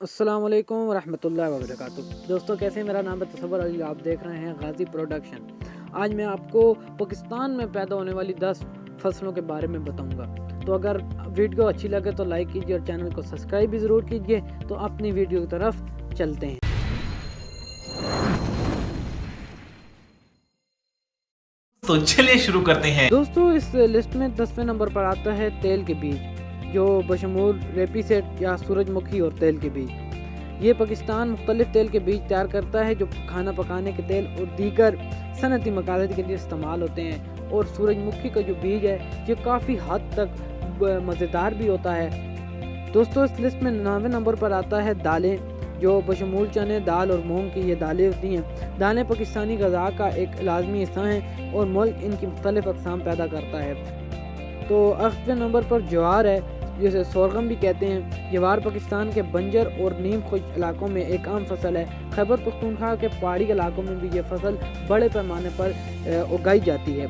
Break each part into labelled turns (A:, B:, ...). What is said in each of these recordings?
A: अस्सलाम वालेकुम वरहमतुल्लाहि वबरकातुहू। दोस्तों कैसे हैं? मेरा नाम है तसव्वुर अली, आप देख रहे हैं गाजी प्रोडक्शन। आज मैं आपको पाकिस्तान में पैदा होने वाली 10 फसलों के बारे में बताऊंगा। तो अगर वीडियो अच्छी लगे तो लाइक कीजिए और चैनल को सब्सक्राइब भी ज़रूर कीजिए। तो अपनी वीडियो की तरफ चलते हैं।
B: तो चलिए शुरू करते हैं।
A: दोस्तों इस लिस्ट में 10वें नंबर पर आता है तेल के बीज, जो बशमूल रेपीसेट या सूरजमुखी और तेल के बीज। ये पाकिस्तान मुख्तलिफ तेल के बीज तैयार करता है जो खाना पकाने के तेल और दीगर सनती मकासद के लिए इस्तेमाल होते हैं। और सूरजमुखी का जो बीज है ये काफ़ी हद तक मज़ेदार भी होता है। दोस्तों इस लिस्ट में 9वें नंबर पर आता है दालें, जो बशमूल चने, दाल और मूंग की ये दालें होती हैं। दालें पाकिस्तानी ग़ज़ा का एक लाजमी हिस्सा हैं और मुल्क इनकी मुख्तलिफ अक़साम पैदा करता है। तो 8वें नंबर पर ज्वार है, जिसे सोरगम भी कहते हैं। ज्वार पाकिस्तान के बंजर और नीम खुश्क इलाकों में एक आम फसल है। खैबर पख्तूनख्वा के पहाड़ी इलाकों में भी ये फसल बड़े पैमाने पर उगाई जाती है।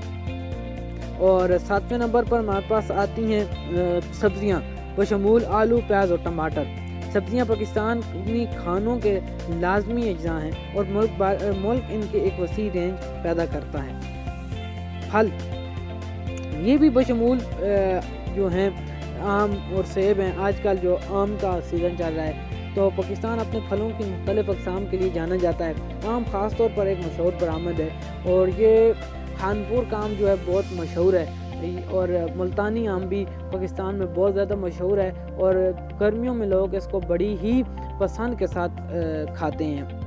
A: और 7वें नंबर पर हमारे पास आती हैं सब्जियां, बशमूल आलू, प्याज और टमाटर। सब्जियां पाकिस्तान की खानों के लाजमी अज्जा हैं और मुल्क इनके एक वसी रेंज पैदा करता है। फल ये भी बशमूल जो हैं आम और सेब हैं। आजकल जो आम का सीज़न चल रहा है तो पाकिस्तान अपने फलों की मुख्तलिफ अक़साम के लिए जाना जाता है। आम ख़ास तौर पर एक मशहूर बरामद है और ये खानपुर का आम जो है बहुत मशहूर है। और मुल्तानी आम भी पाकिस्तान में बहुत ज़्यादा मशहूर है और गर्मियों में लोग इसको बड़ी ही पसंद के साथ खाते हैं।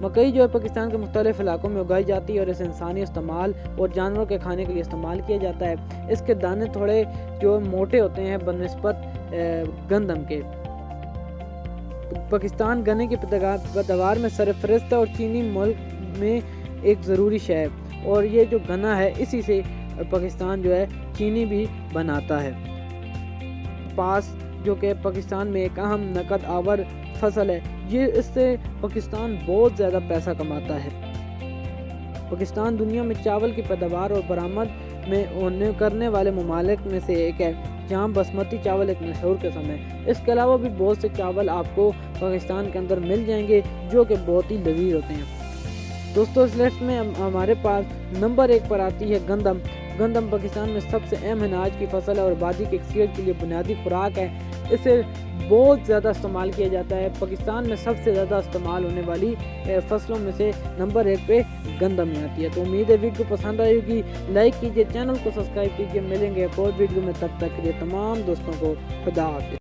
A: मकई जो है पाकिस्तान के मुख्तलिफ इलाकों में उगाई जाती है और इसे इंसानी इस्तेमाल और जानवरों के खाने के लिए इस्तेमाल किया जाता है। इसके दाने थोड़े जो मोटे होते हैं बनिस्बत गंदम के। पाकिस्तान गन्ने की पैदावार में सरफहरिस्त है और चीनी मुल्क में एक ज़रूरी शय है। और ये जो गन्ना है इसी से पाकिस्तान जो है चीनी भी बनाता है। पास जो कि पाकिस्तान में एक अहम नकद आवर फसल है, ये इससे पाकिस्तान बहुत ज़्यादा पैसा कमाता है। पाकिस्तान दुनिया में चावल की पैदावार और बरामद में करने वाले ममालिक में से एक है, जहाँ बासमती चावल एक मशहूर किस्म है। इसके अलावा भी बहुत से चावल आपको पाकिस्तान के अंदर मिल जाएंगे जो कि बहुत ही लजीज होते हैं। दोस्तों इस लिस्ट में हमारे पास नंबर 1 पर आती है गंदम। गंदम पाकिस्तान में सबसे अहम अनाज की फसल है और आबादी की अक्सरियत के लिए बुनियादी खुराक है। इसे बहुत ज़्यादा इस्तेमाल किया जाता है। पाकिस्तान में सबसे ज़्यादा इस्तेमाल होने वाली फसलों में से नंबर 1 पे गंदम आती है। तो उम्मीद है वीडियो पसंद आई होगी। लाइक कीजिए, चैनल को सब्सक्राइब कीजिए। मिलेंगे एक और वीडियो में, तब तक के लिए तमाम दोस्तों को खुदा हाफिज़।